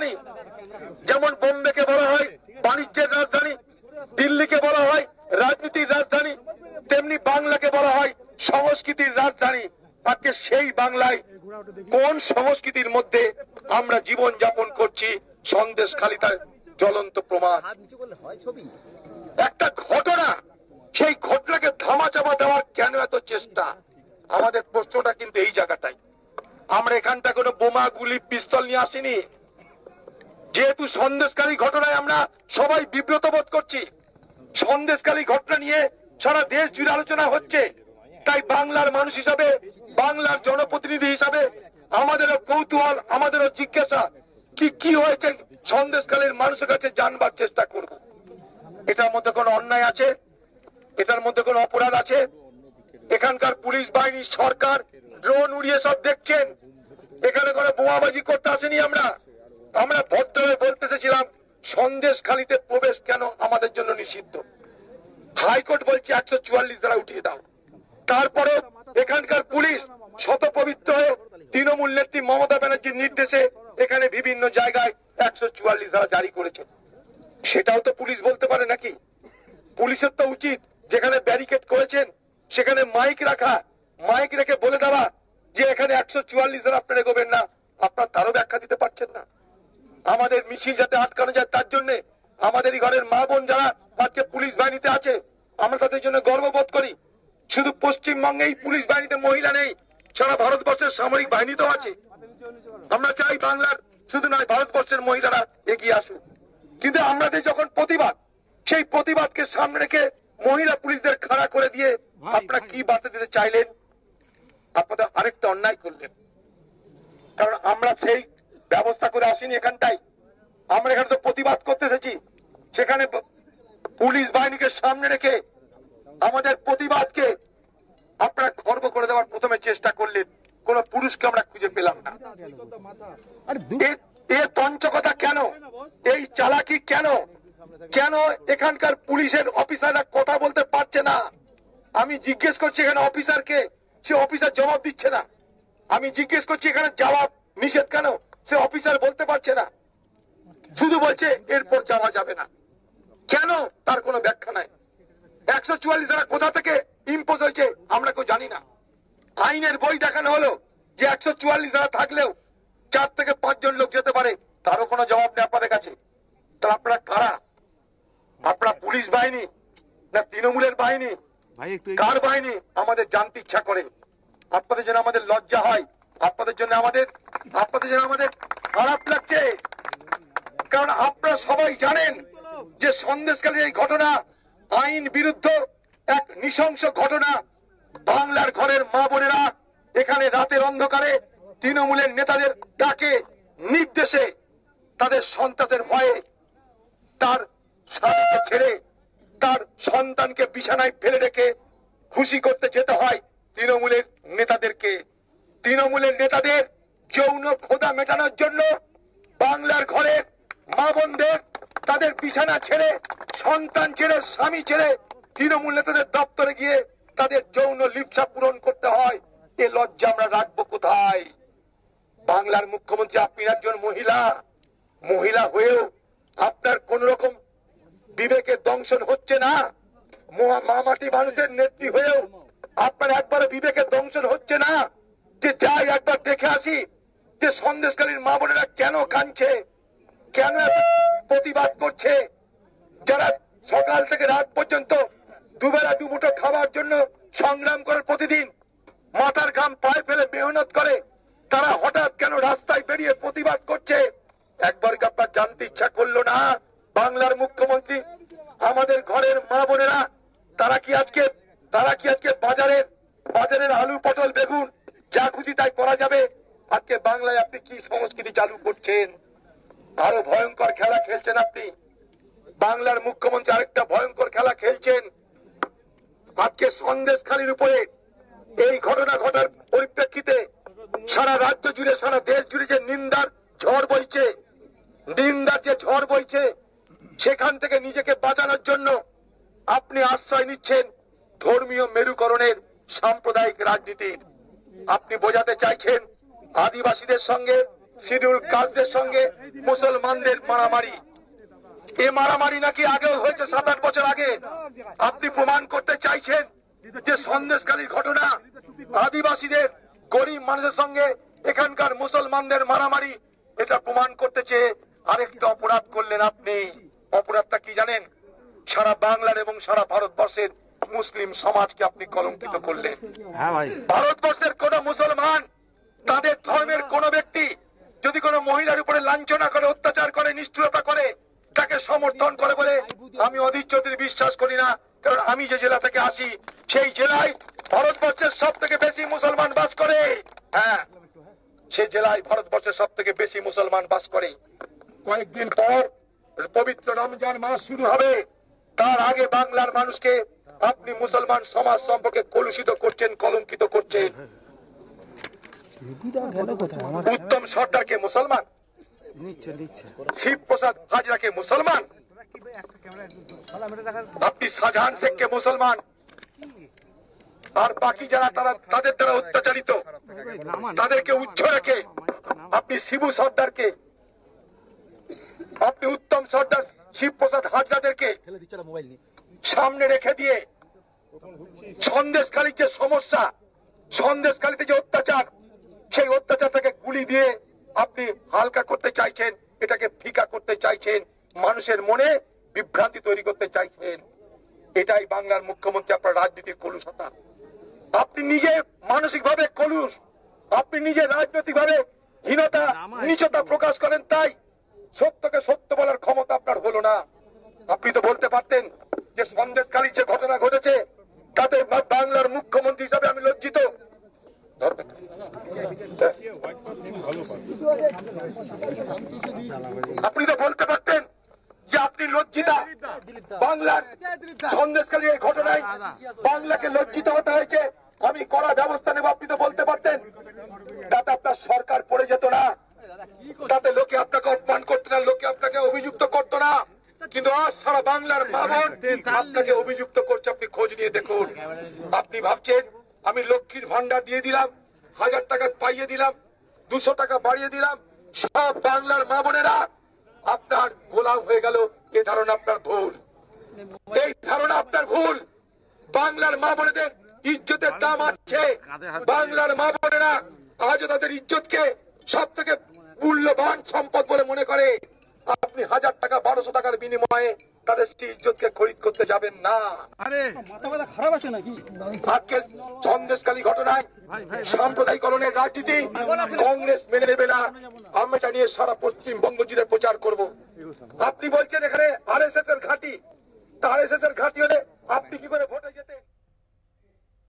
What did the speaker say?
রাজধানী, যেমন বোম্বেকে বলা হয় বাণিজ্যের রাজধানী, দিল্লিকে বলা হয় রাজনীতির রাজধানী, তেমনি বাংলাকে বলা হয় সংস্কৃতির রাজধানী। আজকে সেই বাংলায় কোন সংস্কৃতির মধ্যে আমরা জীবন যাপন করছি, সন্দেশখালী তার জ্বলন্ত প্রমাণ। একটা ঘটনা, সেই ঘটনাকে ধামাচাপা দেওয়ার কেন এত চেষ্টা? আমাদের প্রশ্নটা কিন্তু এই জায়গাটাই। আমরা এখানটা কোনো বোমা, গুলি, পিস্তল নিয়ে আসিনি। যেহেতু সন্দেশখালী ঘটনায় আমরা সবাই বিব্রত বোধ করছি, সন্দেশখালী ঘটনা নিয়ে সারা দেশ জুড়ে আলোচনা হচ্ছে, তাই বাংলার মানুষ হিসাবে, বাংলার জনপ্রতিনিধি হিসাবে আমাদেরও কৌতূহল, আমাদেরও জিজ্ঞাসা, কি হয়েছে সন্দেশখালীর মানুষের কাছে জানবার চেষ্টা করব। এটার মধ্যে কোনো অন্যায় আছে? এটার মধ্যে কোনো অপরাধ আছে? এখানকার পুলিশ বাহিনী, সরকার ড্রোন উড়িয়ে সব দেখছেন। এখানে কোনো বোমাবাজি করতে আসেনি। আমরা ভদ্রভাবে বলতে এসেছিলাম সন্দেশখালীতে প্রবেশ কেন আমাদের জন্য নিষিদ্ধ। হাইকোর্ট বলছে 144 ধারা উঠিয়ে দাও। তারপরে এখানকার পুলিশ শতপবিত্র হয়ে তৃণমূল নেত্রী মমতা ব্যানার্জির নির্দেশে এখানে বিভিন্ন জায়গায় 144 ধারা জারি করেছে। সেটাও তো পুলিশ বলতে পারে নাকি? পুলিশের তো উচিত যেখানে ব্যারিকেড করেছেন সেখানে মাইক রাখা, মাইক রেখে বলে দেওয়া যে এখানে 144 ধারা আপনারা এগোবেন না। আপনার তারও ব্যাখ্যা দিতে পারছেন না। আমাদের মিছিল যাতে আটকানো যায় তার জন্য আমাদের ঘরের মা বোন যারা আজকে পুলিশ বাহিনীতে আছে, আমরা তাদের জন্য গর্ববোধ করি। শুধু পশ্চিমবঙ্গেই পুলিশ বাহিনীতে মহিলা নেই, সারা ভারতবর্ষের সামরিক বাহিনীতেও আছে। আমরা চাই বাংলার শুধু নয়, ভারতবর্ষের মহিলারা এগিয়ে আসুক। কিন্তু আমাদের যখন প্রতিবাদ, সেই প্রতিবাদকে সামনে রেখে মহিলা পুলিশদের খাড়া করে দিয়ে আপনারা কি বার্তা দিতে চাইলেন? আপনাদের আরেকটা অন্যায় করলেন। কারণ আমরা সেই ব্যবস্থা করে আসিনি এখানটাই, আমরা এখানে তো প্রতিবাদ করতে এসেছি। সেখানে পুলিশ বাহিনীকে সামনে রেখে আমাদের প্রতিবাদকে আপনারা খর্ব করে দেওয়ার প্রথমে চেষ্টা করলেন। কোন পুরুষকে আমরা খুঁজে পেলাম না। এ তঞ্চকতা কেন? এই চালাকি কেন? কেন এখানকার পুলিশের অফিসাররা কথা বলতে পারছে না? আমি জিজ্ঞেস করছি এখানে অফিসারকে, সে অফিসার জবাব দিচ্ছে না। আমি জিজ্ঞেস করছি এখানে জবাব নিষেধ কেন, সে অফিসার বলতে পারছে না। শুধু বলছে এরপর যাওয়া যাবে না। কেন? তার কোনো ব্যাখ্যা নাই। 144 ধারা কোথা থেকে ইম্পোজ হয়েছে আমরা কেউ জানি না। আইনের বই দেখানো হলো যে 144 ধারা থাকলেও 4 থেকে 5 জন লোক যেতে পারে, তারও কোনো জবাব নেই আপনাদের কাছে। তাহলে আপনারা কারা? আপনারা পুলিশ বাহিনী না তৃণমূলের বাহিনী? কার বাহিনী? আমাদের জানতে ইচ্ছা করে। আপনাদের জন্য আমাদের লজ্জা হয়, আপনাদের জন্য আমাদের খারাপ লাগছে। কারণ আপনারা সবাই জানেন যে সন্দেশখালীর এই ঘটনা আইন বিরুদ্ধ এক নৃশংস ঘটনা। বাংলার ঘরের মা বোনেরা এখানে রাতের অন্ধকারে তৃণমূলের নেতাদের ডাকে নির্দেশে তাদের সন্তানের ভয়ে তার স্বামীকে ছেড়ে তার সন্তানকে বিছানায় ফেলে রেখে খুশি করতে যেতে হয় তৃণমূলের নেতাদেরকে। তৃণমূলের নেতাদের যৌন ক্ষুধা মেটানোর জন্য বাংলার ঘরে মা বোনদের তাদের বিছানা ছেড়ে, সন্তান ছেড়ে, স্বামী ছেড়ে তৃণমূল নেতাদের দপ্তরে গিয়ে তাদের যৌন লিপ্সা পূরণ করতে হয়। এ লজ্জা আমরা রাখবো কোথায়? বাংলার মুখ্যমন্ত্রী, আপনি একজন মহিলা হয়েও আপনার কোন রকম বিবেকের দংশন হচ্ছে না। মামাটি মানুষের নেত্রী হয়েও আপনার একবারে বিবেকের দংশন হচ্ছে না যে যাই একবার দেখে আসি যে সন্দেশখালীর মা বোনেরা কেন কাঁদছে, কেন প্রতিবাদ করছে। যারা সকাল থেকে রাত পর্যন্ত দুবেলা দুমুঠো খাবার জন্য সংগ্রাম করে প্রতিদিন মাথার ঘাম পায়ে ফেলে মেহনত করে, তারা হঠাৎ কেন রাস্তায় বেরিয়ে প্রতিবাদ করছে? একবার কি আপনার জানতে ইচ্ছা করলো না? বাংলার মুখ্যমন্ত্রী, আমাদের ঘরের মা বোনেরা তারা কি আজকে বাজারের আলু, পটল, বেগুন যা খুশি তাই করা যাবে? আজকে বাংলায় আপনি কি সংস্কৃতি চালু করছেন? আরো ভয়ঙ্কর খেলা খেলছেন আপনি। বাংলার মুখ্যমন্ত্রী আরেকটা ভয়ঙ্কর খেলা খেলছেন। আজকে সন্দেশখালীর উপরে এই ঘটনা ঘটার পরিপ্রেক্ষিতে সারা রাজ্য জুড়ে, সারা দেশ জুড়ে যে নিন্দার ঝড় বইছে, সেখান থেকে নিজেকে বাঁচানোর জন্য আপনি আশ্রয় নিচ্ছেন ধর্মীয় মেরুকরণের সাম্প্রদায়িক রাজনীতির। আপনি বোঝাতে চাইছেন আদিবাসীদের সঙ্গে শিডিউল কাস্টদের সঙ্গে মুসলমানদের মারামারি, এ মারামারি নাকি আগেও হয়েছে 7-8 বছর আগে। আপনি প্রমাণ করতে চাইছেন যে সন্দেশখালীর ঘটনা, আদিবাসীদের গরিব মানুষের সঙ্গে এখানকার মুসলমানদের মারামারি, এটা প্রমাণ করতে চেয়ে আরেকটা অপরাধ করলেন আপনি। অপরাধটা কি জানেন? সারা বাংলার এবং সারা ভারতবর্ষের মুসলিম সমাজকে আপনি কলঙ্কিত করলেন। ভারতবর্ষের কোন মুসলমান, তাদের ধর্মের কোন ব্যক্তি যদি কোনো মহিলার উপরে লাঞ্ছনা করে, অত্যাচার করে, নিষ্ঠুরতা করে, তাকে সমর্থন করে বলে আমি অধীর চৌধুরী বিশ্বাস করি না। কারণ আমি যে জেলা থেকে আসি, সেই জেলায় ভারতবর্ষের সব থেকে বেশি মুসলমান বাস করে। হ্যাঁ, সেই জেলায় ভারতবর্ষের সব থেকে বেশি মুসলমান বাস করে। কয়েকদিন পর পবিত্র রমজান মাস শুরু হবে, তার আগে বাংলার মানুষকে আপনি মুসলমান সমাজ সম্পর্কে কলুষিত করছেন, কলঙ্কিত করছেন। উত্তম সর্দারকে মুসলমান, শিবপ্রসাদ হাজরাকে মুসলমান, আপনি শাহজাহান শেখকে মুসলমান, আর বাকি যারা তারা তাদের দ্বারা অত্যাচারিত তাদেরকে উচ্চ রেখে আপনি শিবু সর্দারকে, আপনি উত্তম সর্দার শিবপ্রসাদ হাজরাদেরকে সামনে রেখে দিয়ে সন্দেশখালীর যে সমস্যা, সন্দেশখালীতে যে অত্যাচার, সেই অত্যাচারটাকে গুলি দিয়ে আপনি হালকা করতে চাইছেন, এটাকে ফিকা করতে চাইছেন, মানুষের মনে বিভ্রান্তি তৈরি করতে চাইছেন। এটাই বাংলার মুখ্যমন্ত্রী আপনার রাজনীতির কলুষতা। আপনি নিজে মানসিক ভাবে কলুষ, আপনি নিজে রাজনৈতিক ভাবে হীনতা নীচতা প্রকাশ করেন, তাই সত্যকে সত্য বলার ক্ষমতা আপনার হলো না। আপনি তো বলতে পারতেন যে সন্দেশখালীর যে ঘটনা ঘটেছে তাতে বাংলার মুখ্যমন্ত্রী হিসাবে আমি লজ্জিত। আপনি তো বলতে পারতেন যে আপনি লজ্জিতা, বাংলার সন্দেশখালীর এই ঘটনায় বাংলাকে লজ্জিত হতে হয়েছে, আমি কড়া ব্যবস্থা নেব। আপনি তো বলতে পারতেন, তাতে আপনার সরকার পড়ে যেত না, তাতে লোকে আপনাকে অপমান করতো না, লোকে আপনাকে অভিযুক্ত করতো না। কিন্তু আজ সারা বাংলার মা বোন আপনাকে অভিযুক্ত করছে। আপনি খোঁজ নিয়ে দেখুন। আপনি ভাবছেন আমি লক্ষ্মীর ভান্ডার দিয়ে দিলাম, 1000 টাকা পাইয়ে দিলাম, 200 টাকা বাড়িয়ে দিলাম, সব বাংলার মা বোনেরা আপনার গোলাম হয়ে গেল। এ ধারণা আপনার ভুল, এই ধারণা আপনার ভুল। বাংলার মা বোনেদের ইজ্জতের দাম আছে। বাংলার মা বোনেরা আজও তাদের ইজ্জতকে সব থেকে মূল্যবান সম্পদ বলে মনে করে। আপনি 1000 টাকা 1200 টাকার বিনিময়ে তাদের সেই ইজ্জতকে খরিদ করতে যাবেন না। খারাপ আছে নাকি? আজকে সন্দেশখালী ঘটনায় সাম্প্রদায়িকরণের রাজনীতি কংগ্রেস মেনে নেবে না। আমি এটা নিয়ে সারা পশ্চিমবঙ্গ জুড়ে প্রচার করব। আপনি বলছেন এখানে আরএসএস এর ঘাঁটি, আরএসএস এর ঘাঁটি হলে আপনি কি করে ভোটে